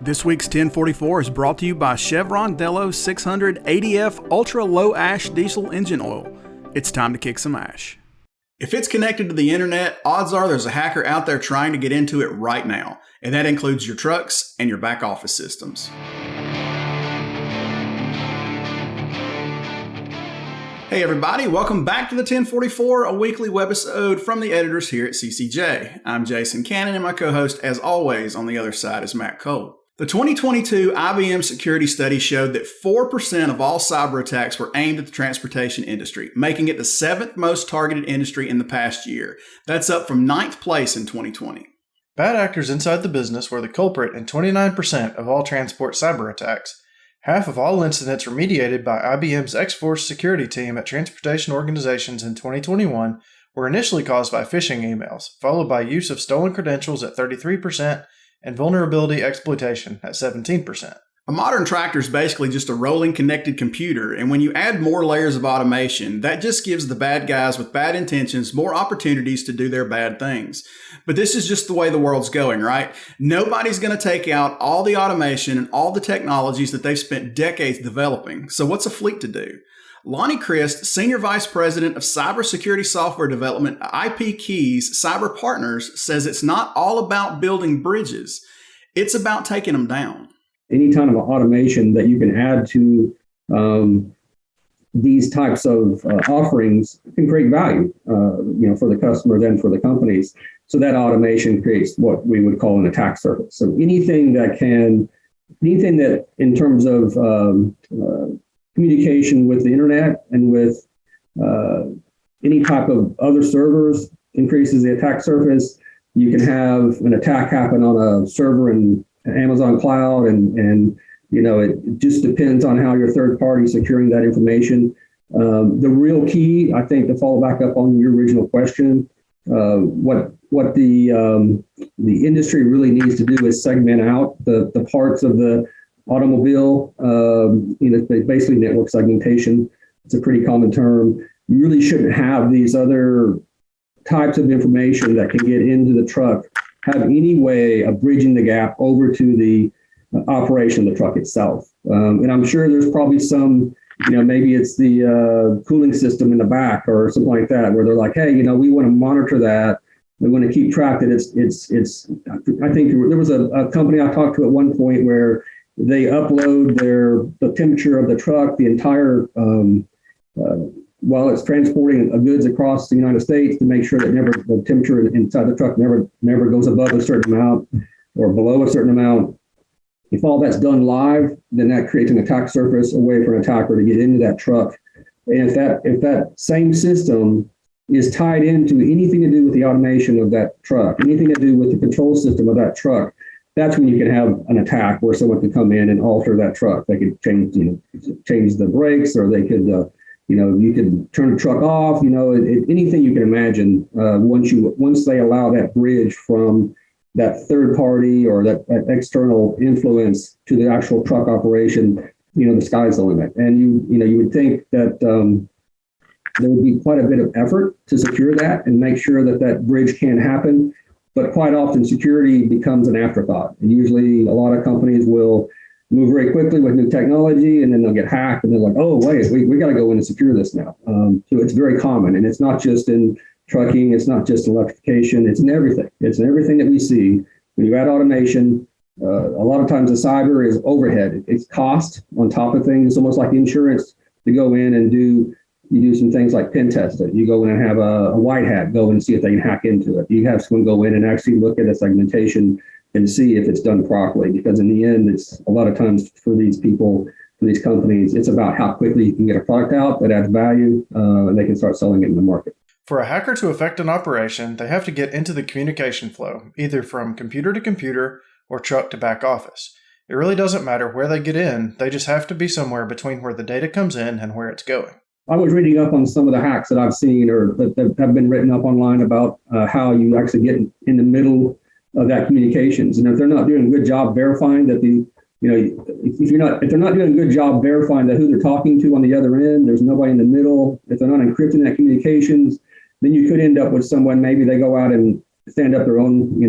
This week's 1044 is brought to you by Chevron Delos 600 ADF Ultra Low Ash Diesel Engine Oil. It's time to kick some ash. If it's connected to the internet, odds are there's a hacker out there trying to get into it right now, and that includes your trucks and your back office systems. Hey everybody, welcome back to the 1044, a weekly webisode from the editors here at CCJ. I'm Jason Cannon, and my co-host, as always, on the other side is Matt Cole. The 2022 IBM security study showed that 4% of all cyber attacks were aimed at the transportation industry, making it the 7th most targeted industry in the past year. That's up from 9th place in 2020. Bad actors inside the business were the culprit in 29% of all transport cyber attacks. Half of all incidents were mediated by IBM's X-Force security team at transportation organizations in 2021 were initially caused by phishing emails, followed by use of stolen credentials at 33%, and vulnerability exploitation at 17%. A modern tractor is basically just a rolling connected computer, and when you add more layers of automation, that just gives the bad guys with bad intentions more opportunities to do their bad things. But this is just the way the world's going, right? Nobody's going to take out all the automation and all the technologies that they've spent decades developing. So what's a fleet to do? Lonnie Christ, Senior Vice President of Cybersecurity Software Development at IP Keys Cyber Partners, says it's not all about building bridges. It's about taking them down. Any kind of automation that you can add to these types of offerings can create value, for the customers and for the companies. So that automation creates what we would call an attack surface. So anything that in terms of communication with the internet and with any type of other servers increases the attack surface. You can have an attack happen on a server in Amazon cloud, and it just depends on how your third party is securing that information. The real key, I think, to follow back up on your original question, what the industry really needs to do is segment out the parts of the automobile, basically network segmentation. It's a pretty common term. You really shouldn't have these other types of information that can get into the truck have any way of bridging the gap over to the operation of the truck itself. And I'm sure there's probably some, maybe it's the cooling system in the back or something like that, where they're like, hey, we want to monitor that. We want to keep track that it's. I think there was a company I talked to at one point where they upload the temperature of the truck, the entire, while it's transporting goods across the United States, to make sure that the temperature inside the truck never goes above a certain amount or below a certain amount. If all that's done live, then that creates an attack surface, a way for an attacker to get into that truck. And if that same system is tied into anything to do with the automation of that truck, anything to do with the control system of that truck, that's when you can have an attack where someone could come in and alter that truck. They could change the brakes, or they could, you could turn the truck off. Anything you can imagine. Once they allow that bridge from that third party or that external influence to the actual truck operation, the sky's the limit. And you would think that there would be quite a bit of effort to secure that and make sure that bridge can happen. But quite often, security becomes an afterthought. And usually, a lot of companies will move very quickly with new technology, and then they'll get hacked, and they're like, "Oh, wait, we got to go in and secure this now." So it's very common, and it's not just in trucking, it's not just in electrification, it's in everything. It's in everything that we see. When you add automation, a lot of times the cyber is overhead. It's cost on top of things. It's almost like insurance to go in and do some things like pen test it. You go in and have a white hat go and see if they can hack into it. You have someone go in and actually look at a segmentation and see if it's done properly. Because in the end, it's a lot of times for these people, for these companies, it's about how quickly you can get a product out that adds value, and they can start selling it in the market. For a hacker to affect an operation, they have to get into the communication flow, either from computer to computer or truck to back office. It really doesn't matter where they get in, they just have to be somewhere between where the data comes in and where it's going. I was reading up on some of the hacks that I've seen or that have been written up online about how you actually get in the middle of that communications. And if they're not doing a good job verifying that if they're not doing a good job verifying that who they're talking to on the other end, there's nobody in the middle, if they're not encrypting that communications, then you could end up with someone, maybe they go out and stand up their own,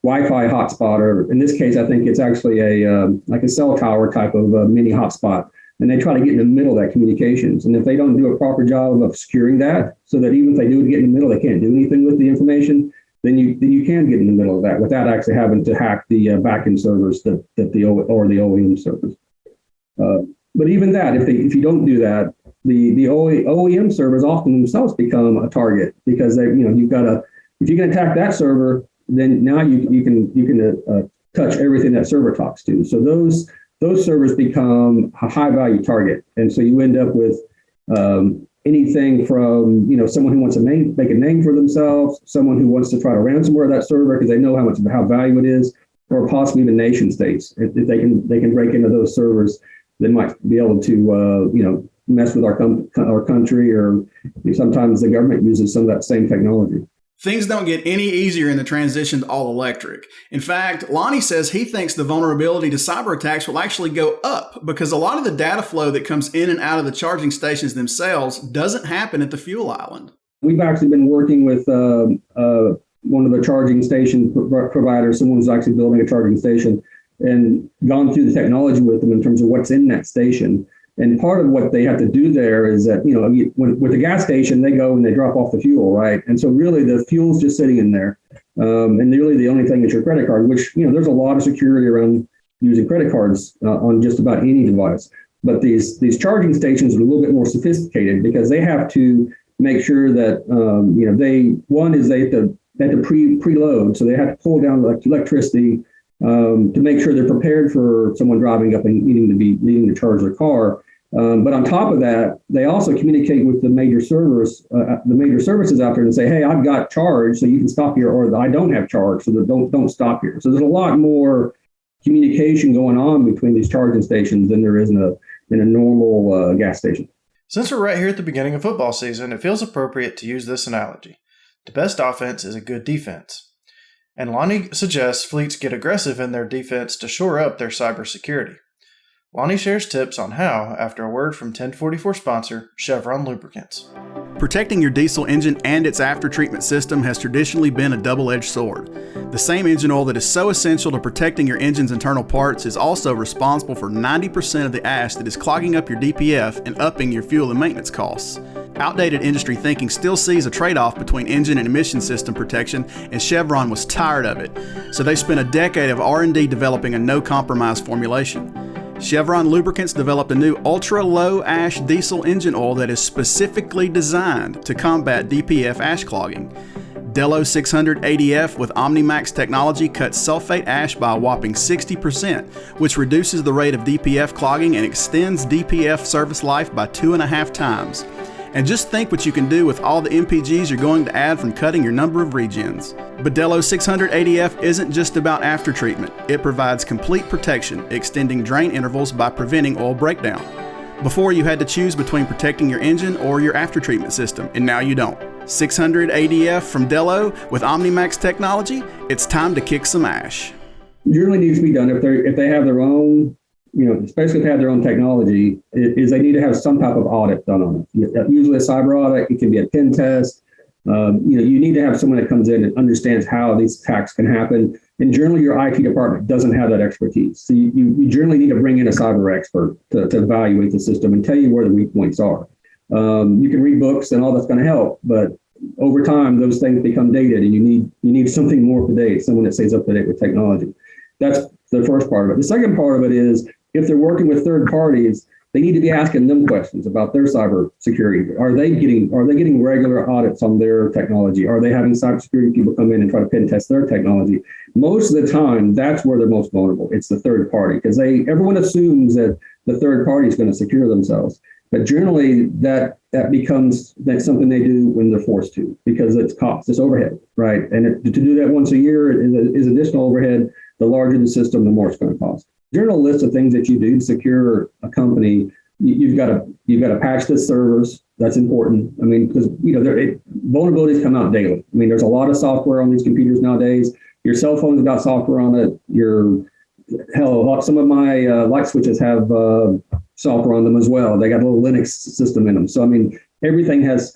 Wi-Fi hotspot, or in this case, I think it's actually like a cell tower type of mini hotspot. And they try to get in the middle of that communications. And if they don't do a proper job of securing that, so that even if they do get in the middle, they can't do anything with the information, then you can get in the middle of that without actually having to hack the backend servers or the OEM servers. But even that, if you don't do that, the OEM servers often themselves become a target, because if you can attack that server, then now you can touch everything that server talks to. So those servers become a high value target, and so you end up with anything from someone who wants to make a name for themselves, someone who wants to try to ransomware that server because they know how valuable it is, or possibly even nation states. If they can break into those servers, they might be able to mess with our country, or sometimes the government uses some of that same technology. Things don't get any easier in the transition to all electric. In fact, Lonnie says he thinks the vulnerability to cyber attacks will actually go up, because a lot of the data flow that comes in and out of the charging stations themselves doesn't happen at the fuel island. We've actually been working with one of the charging station providers. Someone's actually building a charging station, and gone through the technology with them in terms of what's in that station. And part of what they have to do there is that, with the gas station, they go and they drop off the fuel, right? And so really the fuel's just sitting in there. And really the only thing is your credit card, which, there's a lot of security around using credit cards on just about any device. But these charging stations are a little bit more sophisticated, because they have to make sure that, they have to preload. So they have to pull down electricity to make sure they're prepared for someone driving up and needing to charge their car. But on top of that, they also communicate with the major servers, the major services out there, and say, "Hey, I've got charge, so you can stop here," or "I don't have charge, so don't stop here." So there's a lot more communication going on between these charging stations than there is in a normal gas station. Since we're right here at the beginning of football season, it feels appropriate to use this analogy. The best offense is a good defense. And Lonnie suggests fleets get aggressive in their defense to shore up their cybersecurity. Lonnie shares tips on how after a word from 1044 sponsor, Chevron Lubricants. Protecting your diesel engine and its aftertreatment system has traditionally been a double-edged sword. The same engine oil that is so essential to protecting your engine's internal parts is also responsible for 90% of the ash that is clogging up your DPF and upping your fuel and maintenance costs. Outdated industry thinking still sees a trade-off between engine and emission system protection, and Chevron was tired of it. So they spent a decade of R&D developing a no-compromise formulation. Chevron Lubricants developed a new ultra-low ash diesel engine oil that is specifically designed to combat DPF ash clogging. Delo 600 ADF with OmniMax technology cuts sulfate ash by a whopping 60%, which reduces the rate of DPF clogging and extends DPF service life by 2.5 times. And just think what you can do with all the MPGs you're going to add from cutting your number of regens. But Delo 600 ADF isn't just about aftertreatment. It provides complete protection, extending drain intervals by preventing oil breakdown. Before, you had to choose between protecting your engine or your aftertreatment system, and now you don't. 600 ADF from Delo with OmniMax technology, it's time to kick some ash. Generally needs to be done if they have their own, especially if they have their own technology, is they need to have some type of audit done on it. Usually a cyber audit, it can be a pen test. You need to have someone that comes in and understands how these attacks can happen. And generally your IT department doesn't have that expertise. So you generally need to bring in a cyber expert to evaluate the system and tell you where the weak points are. You can read books and all that's going to help, but over time those things become dated, and you need something more up to date, someone that stays up to date with technology. That's the first part of it. The second part of it is, if they're working with third parties, they need to be asking them questions about their cyber security. Are they getting regular audits on their technology? Are they having cybersecurity people come in and try to pen test their technology? Most of the time, that's where they're most vulnerable. It's the third party, because everyone assumes that the third party is going to secure themselves. But generally, that's something they do when they're forced to, because it's cost, it's overhead, right? And to do that once a year is additional overhead. The larger the system, the more it's going to cost. General list of things that you do to secure a company. You've got to patch the servers. That's important. I mean, because vulnerabilities come out daily. I mean, there's a lot of software on these computers nowadays. Your cell phone's got software on it. Some of my light switches have software on them as well. They got a little Linux system in them. So I mean, everything has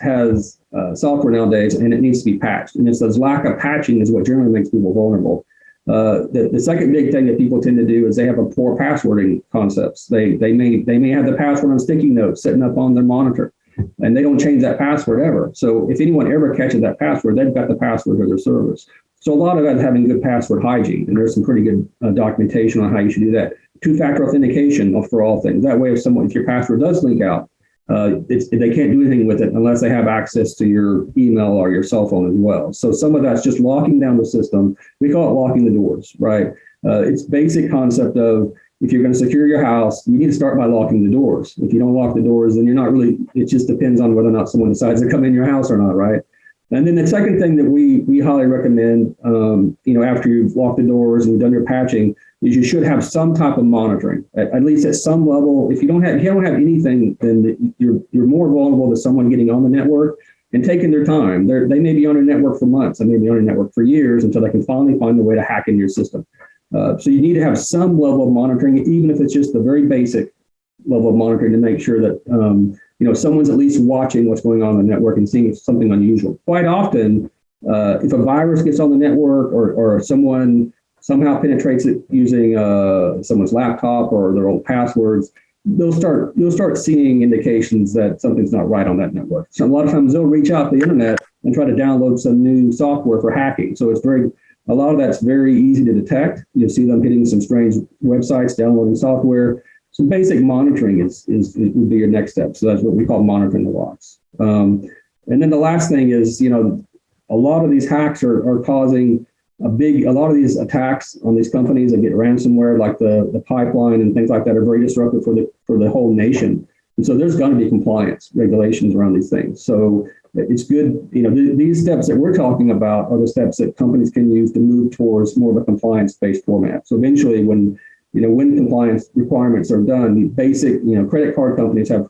software nowadays, and it needs to be patched. And it's this lack of patching is what generally makes people vulnerable. The second big thing that people tend to do is they have a poor passwording concepts. They may have the password on sticky notes sitting up on their monitor, and they don't change that password ever. So if anyone ever catches that password, they've got the password of their servers. So a lot of that is having good password hygiene, and there's some pretty good documentation on how you should do that. Two-factor authentication for all things. That way, if your password does leak out, they can't do anything with it unless they have access to your email or your cell phone as well. So some of that's just locking down the system. We call it locking the doors, right? It's basic concept of if you're going to secure your house, you need to start by locking the doors. If you don't lock the doors, then you're not really, it just depends on whether or not someone decides to come in your house or not, right? And then the second thing that we highly recommend, after you've locked the doors and you've done your patching, is you should have some type of monitoring, at least at some level. If you don't have anything, then you're more vulnerable to someone getting on the network and taking their time. They may be on a network for months, they may be on a network for years until they can finally find a way to hack into your system. So you need to have some level of monitoring, even if it's just the very basic level of monitoring to make sure that someone's at least watching what's going on the network and seeing if it's something unusual. Quite often, if a virus gets on the network or someone somehow penetrates it using someone's laptop or their old passwords, you'll start seeing indications that something's not right on that network. So a lot of times they'll reach out to the internet and try to download some new software for hacking. So a lot of that's very easy to detect. You'll see them hitting some strange websites, downloading software. So basic monitoring would be your next step. So that's what we call monitoring the logs. And then the last thing is, a lot of these hacks are causing a lot of these attacks on these companies that get ransomware, like the pipeline and things like that, are very disruptive for the whole nation. And so there's going to be compliance regulations around these things. So it's good, these steps that we're talking about are the steps that companies can use to move towards more of a compliance-based format. So eventually, when compliance requirements are done, the basic, credit card companies have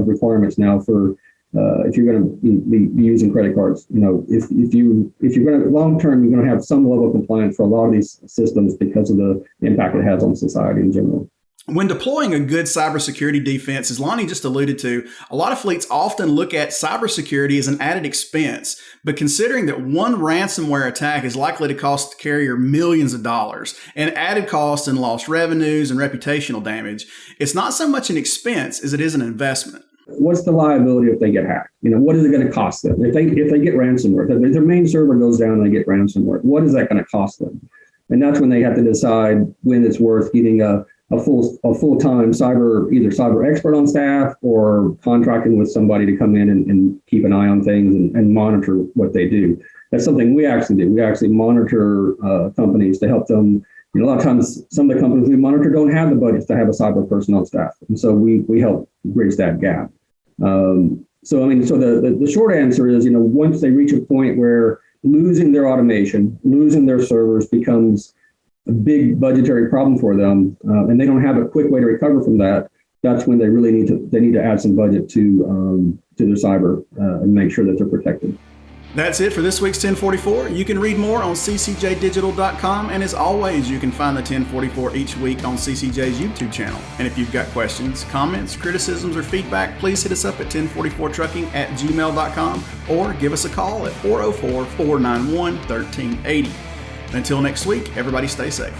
requirements now for if you're going to be using credit cards. If you're going to long term, you're going to have some level of compliance for a lot of these systems because of the impact it has on society in general. When deploying a good cybersecurity defense, as Lonnie just alluded to, a lot of fleets often look at cybersecurity as an added expense. But considering that one ransomware attack is likely to cost the carrier millions of dollars and added costs and lost revenues and reputational damage, it's not so much an expense as it is an investment. What's the liability if they get hacked? What is it going to cost them? If they get ransomware, if their main server goes down and they get ransomware, what is that going to cost them? And that's when they have to decide when it's worth getting a full-time either cyber expert on staff or contracting with somebody to come in and keep an eye on things and monitor what they do. That's something we actually do. We actually monitor companies to help them. A lot of times, some of the companies we monitor don't have the budgets to have a cyber person on staff, and so we help bridge that gap. So the short answer is, once they reach a point where losing their automation, losing their servers becomes a big budgetary problem for them, and they don't have a quick way to recover from that, that's when they really need to add some budget to their cyber and make sure that they're protected. That's it for this week's 1044. You can read more on ccjdigital.com, and as always, you can find the 1044 each week on CCJ's YouTube channel. And if you've got questions, comments, criticisms, or feedback, please hit us up at 1044trucking@gmail.com or give us a call at 404-491-1380. Until next week, everybody stay safe.